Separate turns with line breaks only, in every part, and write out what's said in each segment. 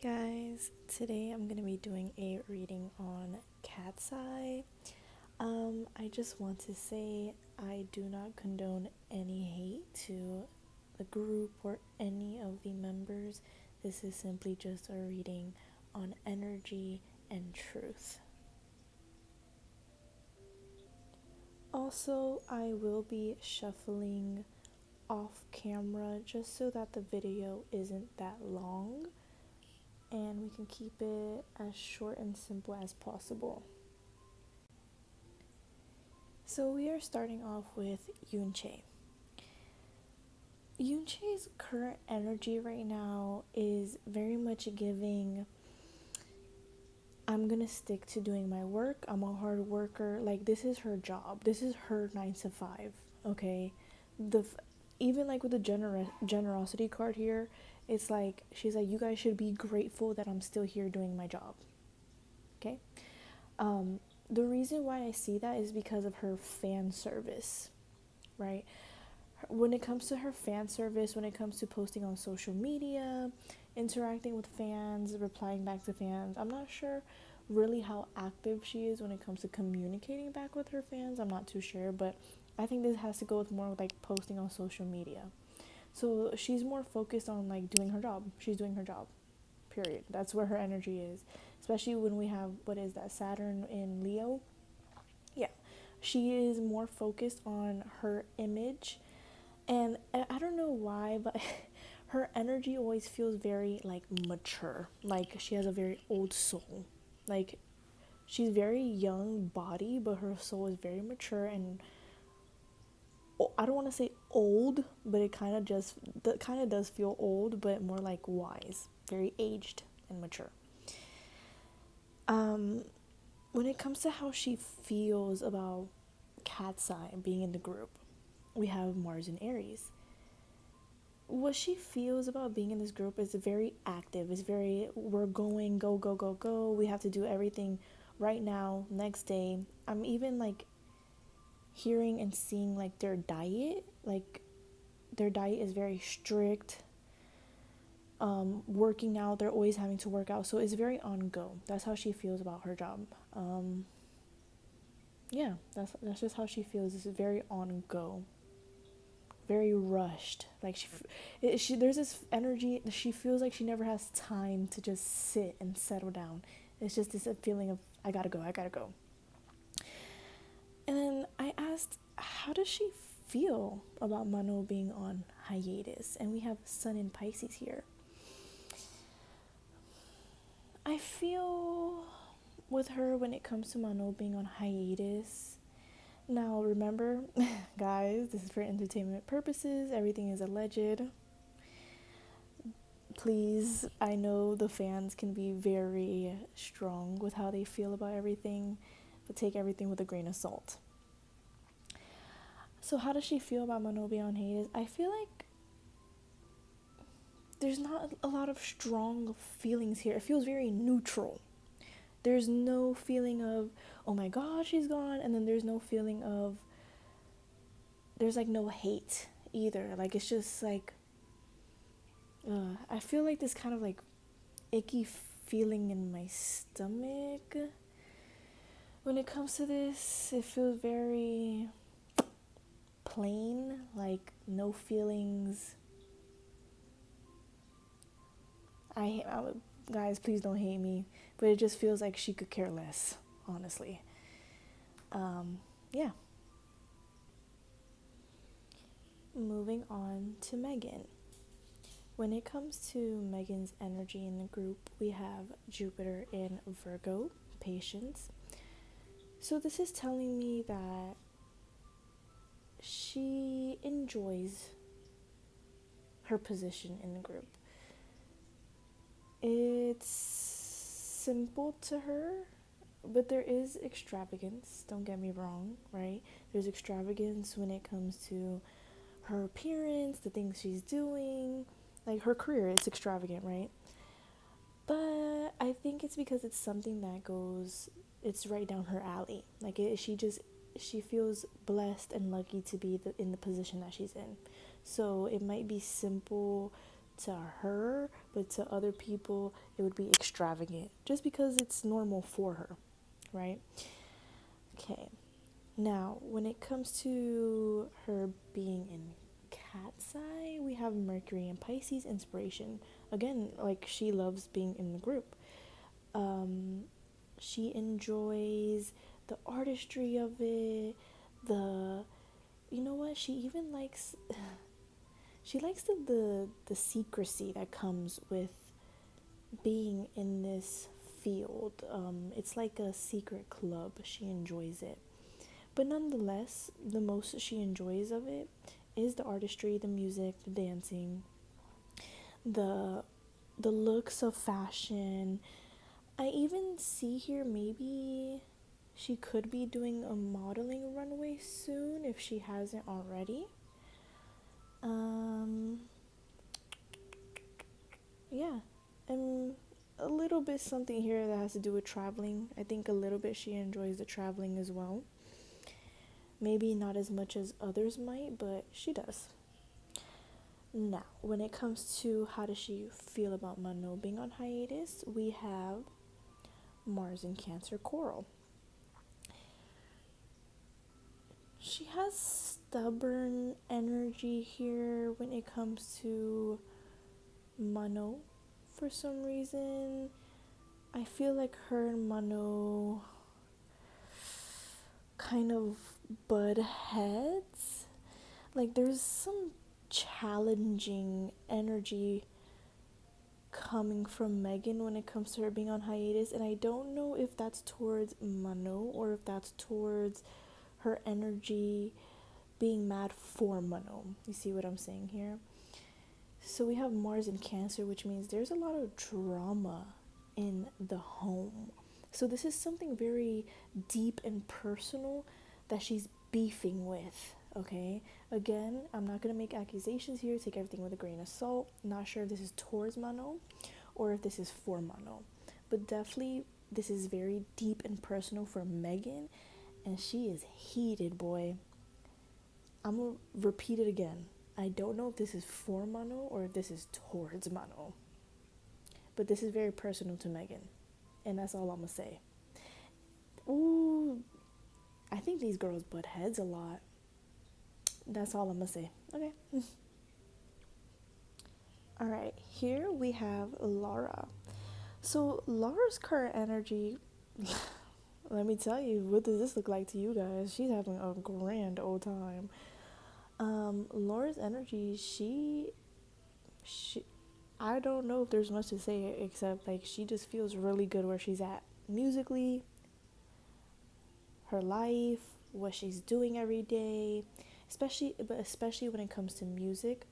Guys, today I'm gonna be doing a reading on Katseye. I just want to say I do not condone any hate to the group or any of the members. This is simply just a reading on energy and truth. Also, I will be shuffling off camera just so that the video isn't that long and we can keep it as short and simple as possible. So we are starting off with Yoonchae. Yoonchae's current energy right now is very much giving, I'm gonna stick to doing my work. I'm a hard worker. Like, this is her job. This is her 9 to 5. Okay, even like with the generosity card here, it's like she's like, you guys should be grateful that I'm still here doing my job. Okay. The reason why I see that is because of her fan service, right? When it comes to her fan service, when it comes to posting on social media, interacting with fans, replying back to fans, I'm not sure really how active she is when it comes to communicating back with her fans. I'm not too sure, but I think this has to go with more like posting on social media. So she's more focused on like doing her job. She's doing her job, period. That's where her energy is, especially when we have, what is that, Saturn in Leo. Yeah, she is more focused on her image, and I don't know why, but her energy always feels very like mature, like she has a very old soul. Like, she's very young body, but her soul is very mature, and I don't want to say old, but it kind of just that kind of does feel old, but more like wise, very aged and mature. Um, when it comes to how she feels about Katseye being in the group, we have Mars and Aries. What she feels about being in this group is very active. It's very, we're going, go, go, go, go. We have to do everything right now, next day. I'm even like hearing and seeing like their diet. Like, their diet is very strict. Working out, they're always having to work out. So it's very on go. That's how she feels about her job. Yeah, that's just how she feels. It's very on go, very rushed. Like she there's this energy. She feels like she never has time to just sit and settle down. It's just this feeling of I gotta go, I gotta go. And then I asked, how does she feel about Manon being on hiatus? And we have Sun in Pisces here. I feel with her when it comes to Manon being on hiatus. Now, remember, guys, this is for entertainment purposes. Everything is alleged. Please, I know the fans can be very strong with how they feel about everything, but take everything with a grain of salt. So, how does she feel about Manon being on hiatus? I feel like there's not a lot of strong feelings here. It feels very neutral. There's no feeling of, oh my god, she's gone, and then there's no feeling of, there's like no hate either. Like, it's just like, I feel like this kind of like icky feeling in my stomach when it comes to this. It feels very plain, like no feelings. I guys, please don't hate me, but it just feels like she could care less, honestly. Yeah. Moving on to Megan. When it comes to Megan's energy in the group, we have Jupiter in Virgo, patience. So this is telling me that she enjoys her position in the group. It's simple to her, but there is extravagance, don't get me wrong, right? There's extravagance when it comes to her appearance, the things she's doing, like her career. It's extravagant, right? But I think it's because it's something that goes, it's right down her alley. Like, she feels blessed and lucky to be in the position that she's in. So it might be simple to her, but to other people it would be extravagant just because it's normal for her, right? Okay. Now, when it comes to her being in Cat's Eye, we have Mercury and Pisces inspiration. Again, like she loves being in the group. Um, she enjoys the artistry of it, the you know what? She even likes she likes the secrecy that comes with being in this field. It's like a secret club. She enjoys it. But nonetheless, the most she enjoys of it is the artistry, the music, the dancing, the the looks of fashion. I even see here maybe she could be doing a modeling runway soon if she hasn't already. Um yeah. And a little bit something here that has to do with traveling. I think a little bit she enjoys the traveling as well. Maybe not as much as others might, but she does. Now, when it comes to how does she feel about Manon being on hiatus, we have Mars in Cancer Coral. She has stubborn energy here when it comes to Manon. For some reason, I feel like her and Manon kind of butt heads. Like there's some challenging energy coming from Megan when it comes to her being on hiatus, and I don't know if that's towards Manon or if that's towards her energy being mad for Manon. You see what I'm saying here? So we have Mars in Cancer, which means there's a lot of drama in the home. So this is something very deep and personal that she's beefing with, okay? Again, I'm not going to make accusations here. Take everything with a grain of salt. Not sure if this is towards Manon or if this is for Manon. But definitely this is very deep and personal for Megan, and she is heated, boy. I'm going to repeat it again. I don't know if this is for Manon or if this is towards Manon. But this is very personal to Megan. And that's all I'm going to say. Ooh, I think these girls butt heads a lot. That's all I'm going to say. Okay. Alright, here we have Lara. So Lara's current energy, let me tell you, what does this look like to you guys? She's having a grand old time. Laura's energy, she I don't know if there's much to say except like she just feels really good where she's at musically, her life, what she's doing every day, especially when it comes to music,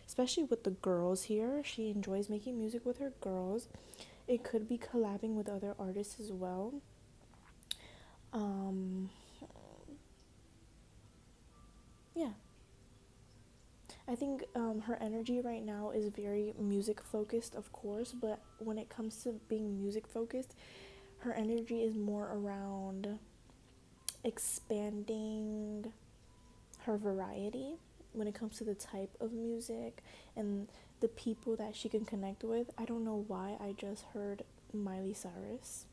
especially with the girls here. She enjoys making music with her girls. It could be collabing with other artists as well. Yeah, I think her energy right now is very music focused, of course, but when it comes to being music focused, her energy is more around expanding her variety when it comes to the type of music and the people that she can connect with. I don't know why I just heard Miley Cyrus.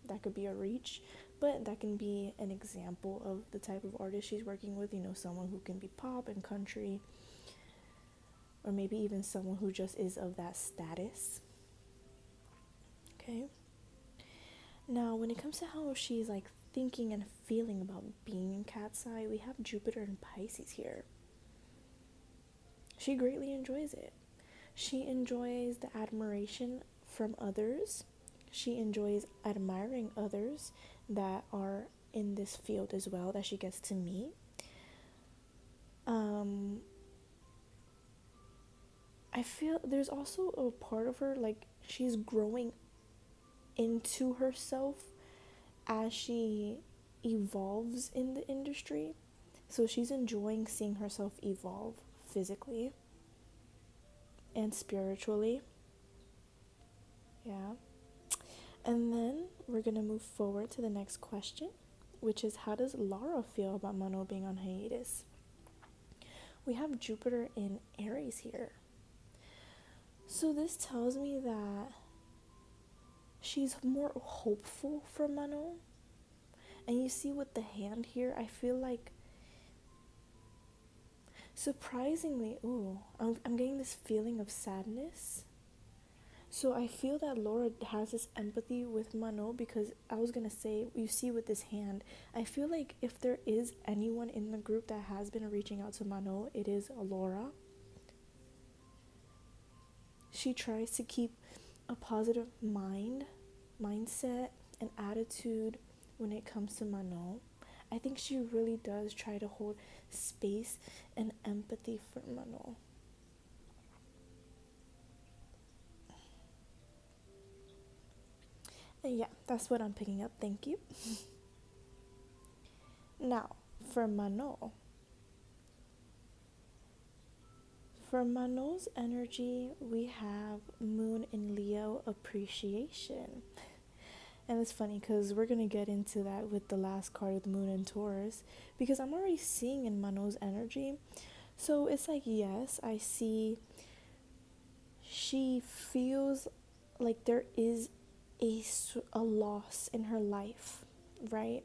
That could be a reach, but that can be an example of the type of artist she's working with. You know, someone who can be pop and country, or maybe even someone who just is of that status. Okay. Now, when it comes to how she's like thinking and feeling about being in Katseye, we have Jupiter and Pisces here. She greatly enjoys it. She enjoys the admiration from others. She enjoys admiring others that are in this field as well that she gets to meet. I feel there's also a part of her like she's growing into herself as she evolves in the industry. So she's enjoying seeing herself evolve physically and spiritually. Yeah. And then we're going to move forward to the next question, which is how does Lara feel about Manon being on hiatus? We have Jupiter in Aries here. So this tells me that she's more hopeful for Manon. And you see with the hand here, I feel like surprisingly, I'm getting this feeling of sadness. So I feel that Laura has this empathy with Manon because I was gonna say, you see with this hand, I feel like if there is anyone in the group that has been reaching out to Manon, it is Laura. She tries to keep a positive mindset, and attitude when it comes to Manon. I think she really does try to hold space and empathy for Manon. And yeah, that's what I'm picking up. Thank you. Now, for Manon. For Manon's energy, we have Moon in Leo appreciation. And it's funny because we're going to get into that with the last card with Moon and Taurus. Because I'm already seeing in Manon's energy. So it's like, yes, I see she feels like there is a loss in her life, right?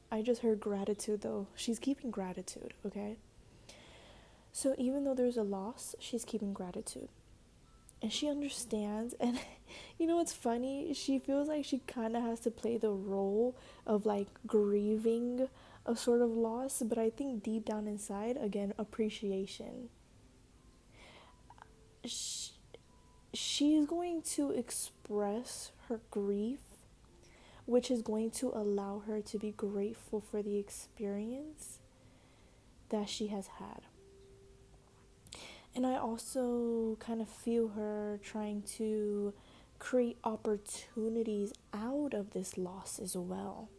I just heard gratitude though. She's keeping gratitude, okay? So even though there's a loss, she's keeping gratitude. And she understands. And you know what's funny? She feels like she kind of has to play the role of like grieving a sort of loss. But I think deep down inside, again, appreciation. She's going to express her grief, which is going to allow her to be grateful for the experience that she has had. And I also kind of feel her trying to create opportunities out of this loss as well.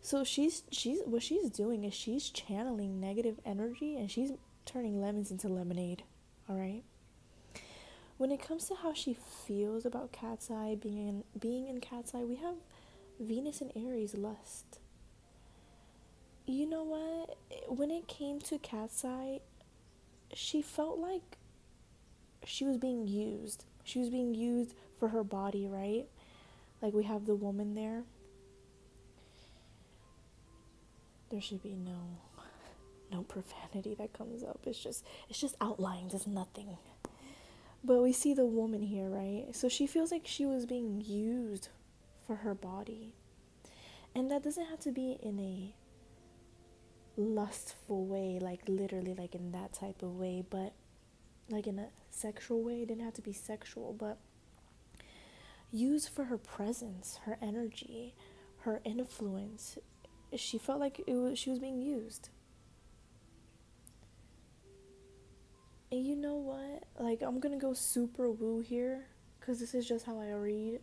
So she's what she's doing is she's channeling negative energy and she's turning lemons into lemonade. All right. When it comes to how she feels about Katseye being in Katseye, we have Venus and Aries lust. You know what? When it came to Katseye, she felt like she was being used. She was being used for her body, right? Like we have the woman there. There should be no profanity that comes up. It's just outlines. It's nothing. But we see the woman here, right? So she feels like she was being used for her body. And that doesn't have to be in a lustful way, like literally like in that type of way, but like in a sexual way. It didn't have to be sexual, but used for her presence, her energy, her influence. She felt like she was being used. And you know what? Like, I'm gonna go super woo here, because this is just how I read.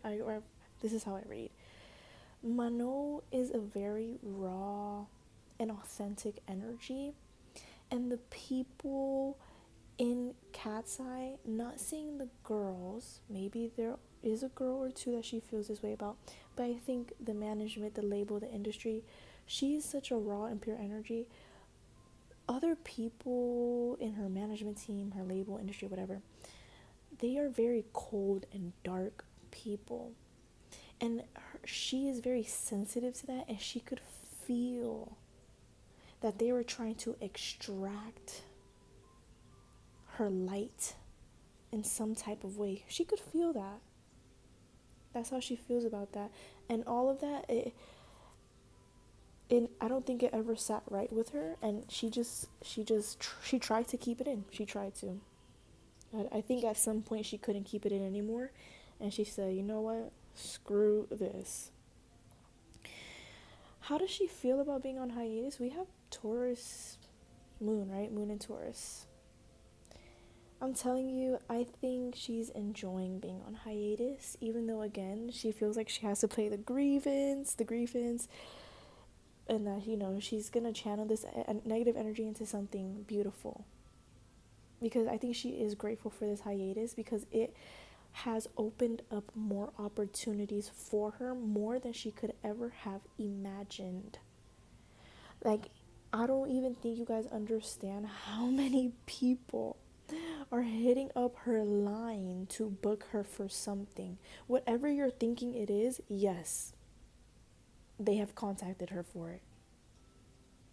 This is how I read. Manon is a very raw and authentic energy. And the people in Katseye, not seeing the girls, maybe there is a girl or two that she feels this way about, but I think the management, the label, the industry, she's such a raw and pure energy. Other people in her management team, her label, industry, whatever, they are very cold and dark people. And she is very sensitive to that, and she could feel that they were trying to extract her light in some type of way. She could feel that. That's how she feels about that. And all of that, I don't think it ever sat right with her, and she tried to keep it in. She tried to. I think at some point she couldn't keep it in anymore, and she said, you know what, screw this. How does she feel about being on hiatus? We have Taurus moon, right? Moon in Taurus. I'm telling you, I think she's enjoying being on hiatus, even though, again, she feels like she has to play the grievance, and that, you know, she's gonna channel this negative energy into something beautiful. Because I think she is grateful for this hiatus, because it has opened up more opportunities for her, more than she could ever have imagined. Like, I don't even think you guys understand how many people are hitting up her line to book her for something. Whatever you're thinking it is, yes, they have contacted her for it.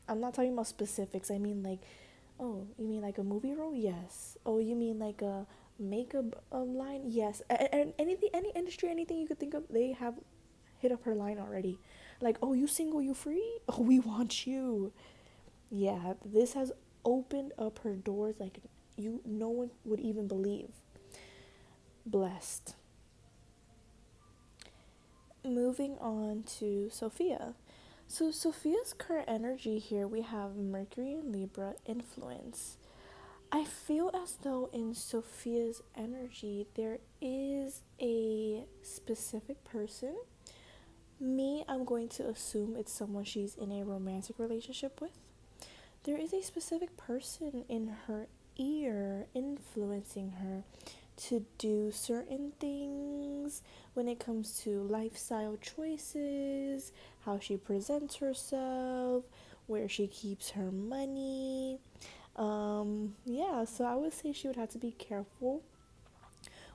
I'm not talking about specifics. I mean, like, oh, you mean like a movie role? Yes. Oh, you mean like a makeup line? Yes. And anything, any industry, anything you could think of, they have hit up her line already. Like, oh, you single, you free? Oh, we want you. Yeah, this has opened up her doors like no one would even believe. Blessed. Moving on to Sophia. So Sophia's current energy here, we have Mercury and Libra influence. I feel as though in Sophia's energy there is a specific person. Me, I'm going to assume it's someone she's in a romantic relationship with. There is a specific person in her ear influencing her to do certain things when it comes to lifestyle choices, how she presents herself, where she keeps her money. Yeah, so I would say she would have to be careful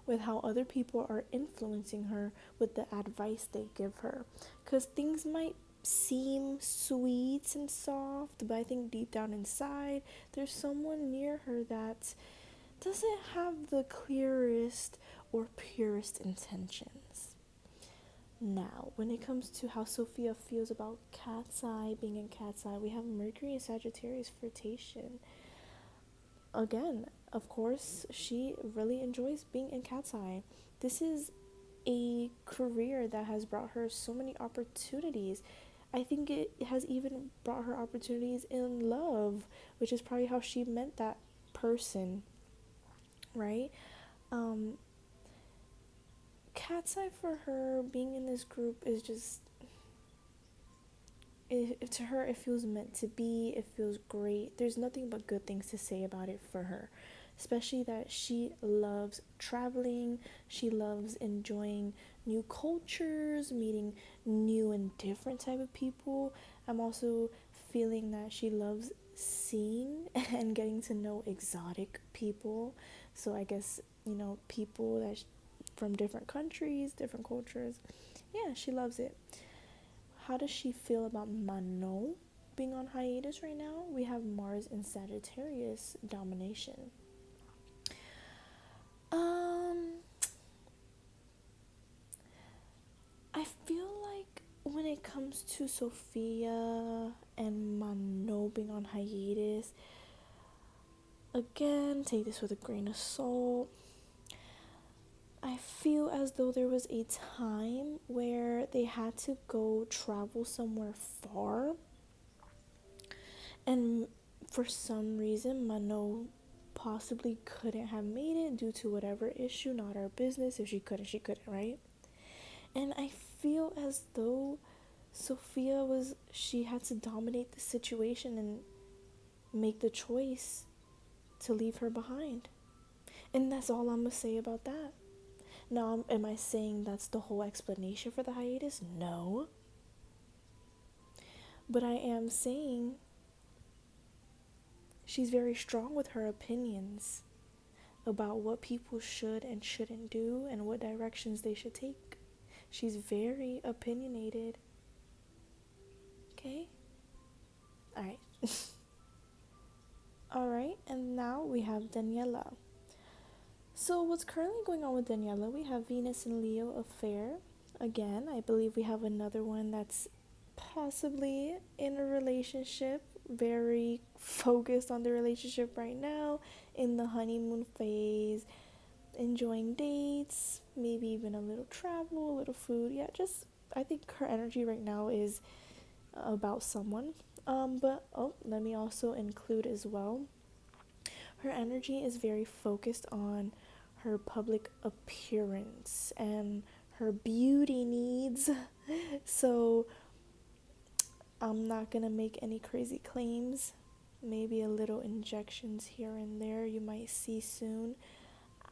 with how other people are influencing her with the advice they give her, because things might seem sweet and soft, but I think deep down inside there's someone near her that doesn't have the clearest or purest intentions. Now, when it comes to how Sophia feels about Katseye being in Katseye, we have Mercury and Sagittarius flirtation. Again, of course, she really enjoys being in Katseye. This is a career that has brought her so many opportunities. I think it has even brought her opportunities in love, which is probably how she met that person, right? Um, Cat's Eye for her being in this group is just, to her it feels meant to be. It feels great. There's nothing but good things to say about it for her, especially that she loves traveling. She loves enjoying new cultures, meeting new and different type of people. I'm also feeling that she loves seeing and getting to know exotic people. So I guess, people that from different countries, different cultures. Yeah, she loves it. How does she feel about Manon being on hiatus right now? We have Mars in Sagittarius domination. Um, I feel like when it comes to Sophia and Manon being on hiatus, again, take this with a grain of salt. I feel as though there was a time where they had to go travel somewhere far, and for some reason Manon possibly couldn't have made it due to whatever issue, not our business. If she couldn't, right? And I feel as though she had to dominate the situation and make the choice to leave her behind. And that's all I'm gonna say about that. Now, am I saying that's the whole explanation for the hiatus? No. But I am saying she's very strong with her opinions about what people should and shouldn't do and what directions they should take. She's very opinionated. Okay? Alright. Alright, and now we have Daniela. So what's currently going on with Daniela, we have Venus and Leo affair. Again, I believe we have another one that's possibly in a relationship, very focused on the relationship right now, in the honeymoon phase, enjoying dates, maybe even a little travel, a little food. Yeah, just, I think her energy right now is about someone. But let me also include as well, her energy is very focused on her public appearance and her beauty needs. So I'm not gonna make any crazy claims. Maybe a little injections here and there you might see soon.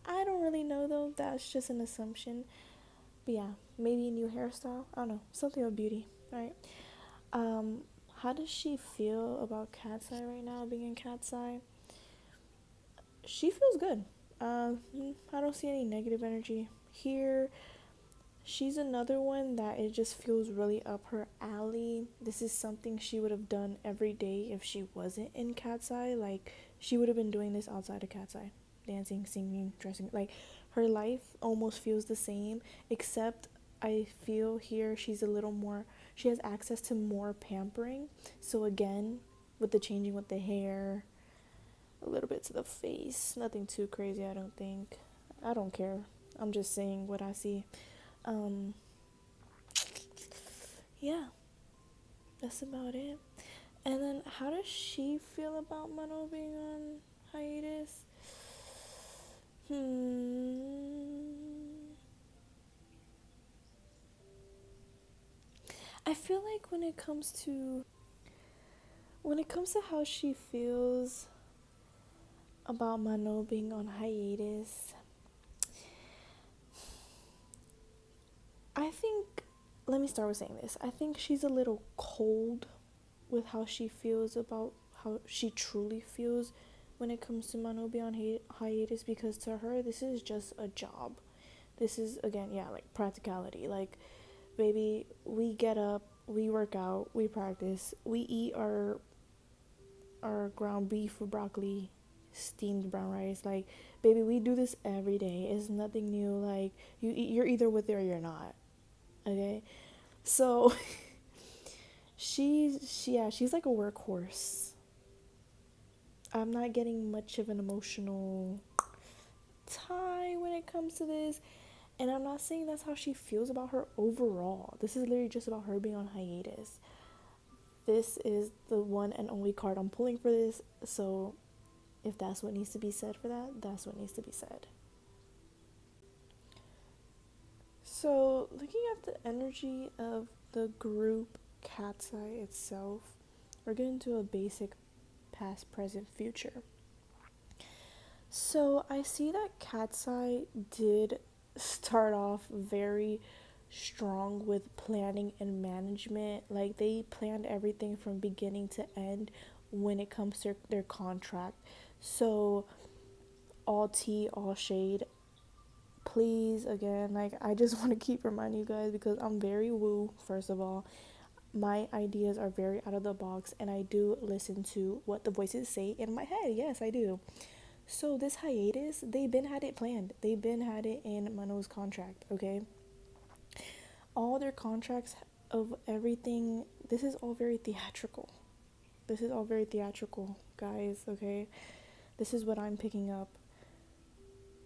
I don't really know though, that's just an assumption. But yeah, maybe a new hairstyle. I don't know, something with beauty, right? How does she feel about Cat's Eye right now, being in Cat's Eye? She feels good. I don't see any negative energy here. She's another one that it just feels really up her alley. This is something she would have done every day if she wasn't in Katseye. Like, she would have been doing this outside of Katseye. Dancing, singing, dressing. Like, her life almost feels the same, except I feel here she's a little more, she has access to more pampering. So again, with the changing with the hair, a little bit to the face. Nothing too crazy, I don't think. I don't care. I'm just saying what I see. Um, yeah, that's about it. And then, how does she feel about Mano being on hiatus? I feel like when it comes to how she feels about Mano being on hiatus, I think, let me start with saying this. I think she's a little cold with how she feels about how she truly feels when it comes to Mano being on hiatus, because to her, this is just a job. This is, again, yeah, like practicality. Like, baby, we get up, we work out, we practice, we eat our ground beef with broccoli, steamed brown rice. Like, baby, we do this every day. It's nothing new. Like, you're either with it or you're not. Okay, so she's like a workhorse. I'm not getting much of an emotional tie when it comes to this. And I'm not saying that's how she feels about her overall. This is literally just about her being on hiatus. This is the one and only card I'm pulling for this. So if that's what needs to be said for that, that's what needs to be said. So looking at the energy of the group Katseye itself, we're getting to a basic past, present, future. So I see that Katseye did start off very strong with planning and management. Like, they planned everything from beginning to end when it comes to their contract. So all tea, all shade. Please, again, like, I just want to keep reminding you guys, because I'm very woo, first of all. My ideas are very out of the box, and I do listen to what the voices say in my head. Yes, I do. So this hiatus, they been had it planned. They been had it in Mano's contract, okay? All their contracts of everything, this is all very theatrical. This is all very theatrical, guys, okay? This is what I'm picking up.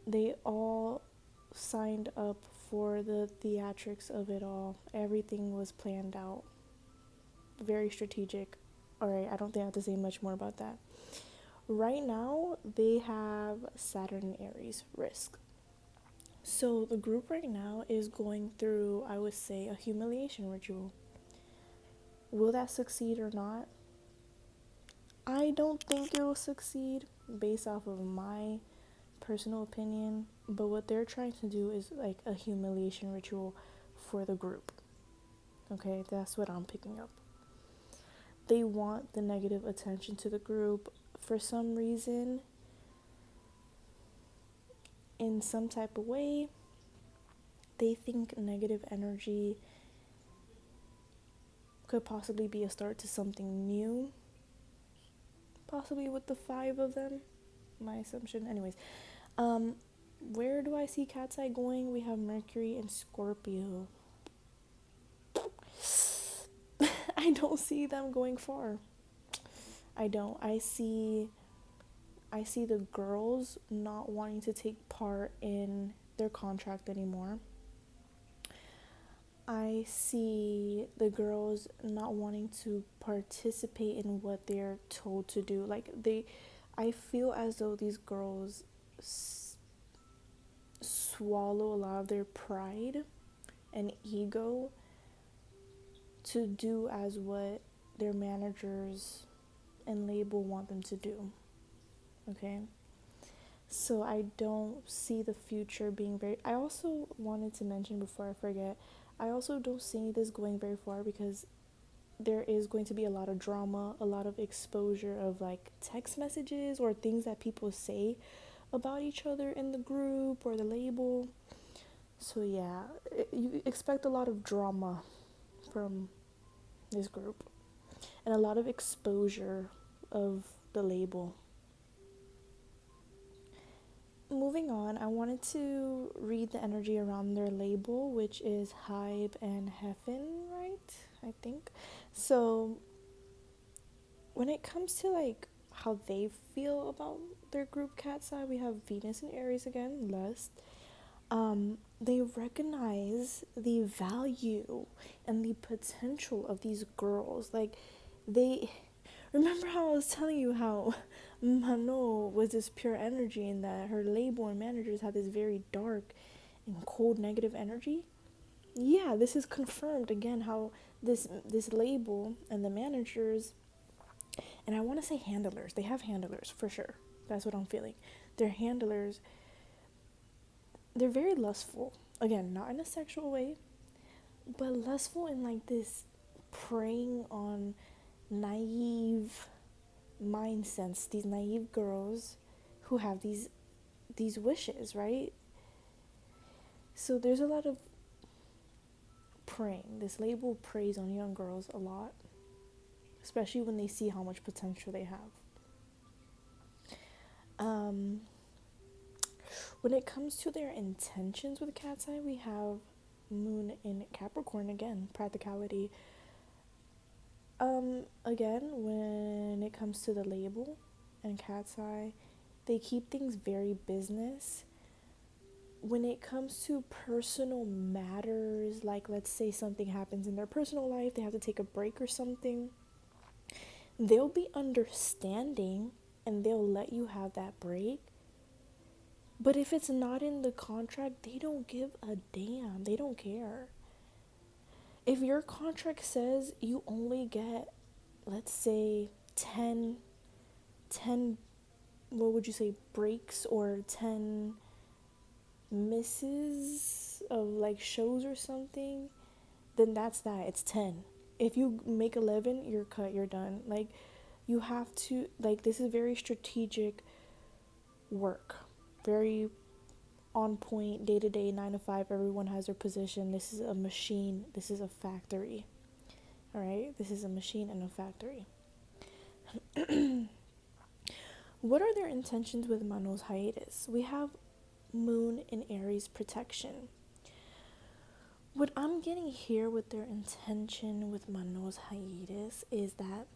They all signed up for the theatrics of it all. Everything was planned out. Very strategic. Alright, I don't think I have to say much more about that. Right now, they have Saturn and Aries risk. So the group right now is going through, I would say, a humiliation ritual. Will that succeed or not? I don't think it will succeed based off of my personal opinion, but what they're trying to do is like a humiliation ritual for the group. Okay, that's what I'm picking up. They want the negative attention to the group for some reason, in some type of way. They think negative energy could possibly be a start to something new, possibly with the 5 of them, my assumption. Anyways, where do I see Katseye going? We have Mercury and Scorpio. I don't see them going far. I don't. I see the girls not wanting to take part in their contract anymore. I see the girls not wanting to participate in what they're told to do. Like, I feel as though these girls swallow a lot of their pride and ego to do as what their managers and label want them to do. Okay? So I don't see the future being very... I also wanted to mention before I forget, I also don't see this going very far, because there is going to be a lot of drama, a lot of exposure of like text messages or things that people say about each other in the group or the label. So yeah, you expect a lot of drama from this group and a lot of exposure of the label. Moving on, I wanted to read the energy around their label, which is Hybe and Geffen, right? I think. So when it comes to like how they feel about their group Katseye, we have Venus and Aries again, lust. They recognize the value and the potential of these girls. Like, they remember how I was telling you how Manon was this pure energy and that her label and managers had this very dark and cold negative energy. Yeah, this is confirmed again how this label and the managers, and I want to say handlers, they have handlers for sure. That's what I'm feeling. Their handlers, they're very lustful. Again, not in a sexual way, but lustful in like this preying on naive mindsets, these naive girls who have these wishes, right? So there's a lot of preying. This label preys on young girls a lot, especially when they see how much potential they have. When it comes to their intentions with Katseye, we have Moon in Capricorn again, practicality. Again, when it comes to the label and Katseye, they keep things very business. When it comes to personal matters, like let's say something happens in their personal life, they have to take a break or something, they'll be understanding and they'll let you have that break. But if it's not in the contract, they don't give a damn. They don't care. If your contract says you only get, let's say, 10, what would you say, breaks or 10 misses of like shows or something, then that's that. It's 10. If you make 11, you're cut, you're done. Like, you have to, like, this is very strategic work. Very on point, day to day, 9 to 5. Everyone has their position. This is a machine. This is a factory. All right? This is a machine and a factory. What are their intentions with Manon's hiatus? We have Moon in Aries protection. What I'm getting here with their intention with Manon's hiatus is that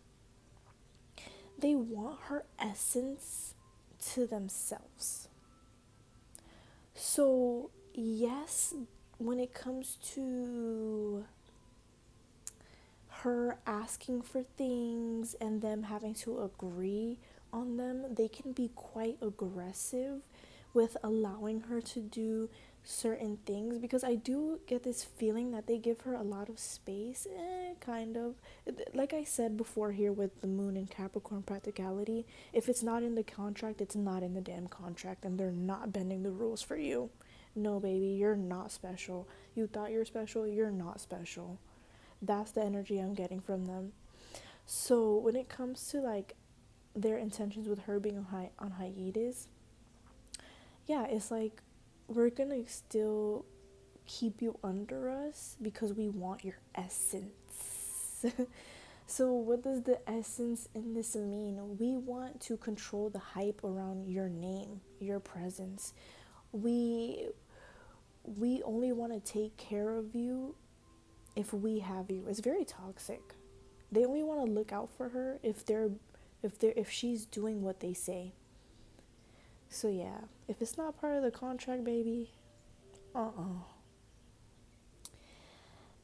they want her essence to themselves. So, yes, when it comes to her asking for things and them having to agree on them, they can be quite aggressive with allowing her to do certain things, because I do get this feeling that they give her a lot of space, kind of. Like I said before here with the Moon and Capricorn practicality, if it's not in the contract, it's not in the damn contract, and they're not bending the rules for you. No, baby, you're not special. You thought you're special, you're not special. That's the energy I'm getting from them. So when it comes to like their intentions with her being on hiatus, yeah, it's like, we're gonna still keep you under us because we want your essence. So what does the essence in this mean? We want to control the hype around your name, your presence. We only want to take care of you if we have you. It's very toxic. They only want to look out for her if she's doing what they say. So yeah, if it's not part of the contract, baby,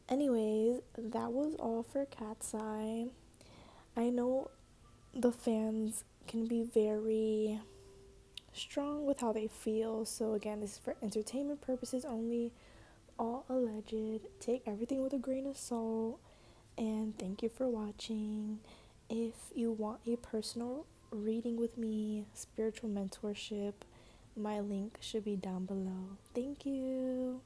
Anyways, that was all for Cat's Eye. I know the fans can be very strong with how they feel. So again, this is for entertainment purposes only. All alleged. Take everything with a grain of salt. And thank you for watching. If you want a personal reading with me, spiritual mentorship, my link should be down below. Thank you.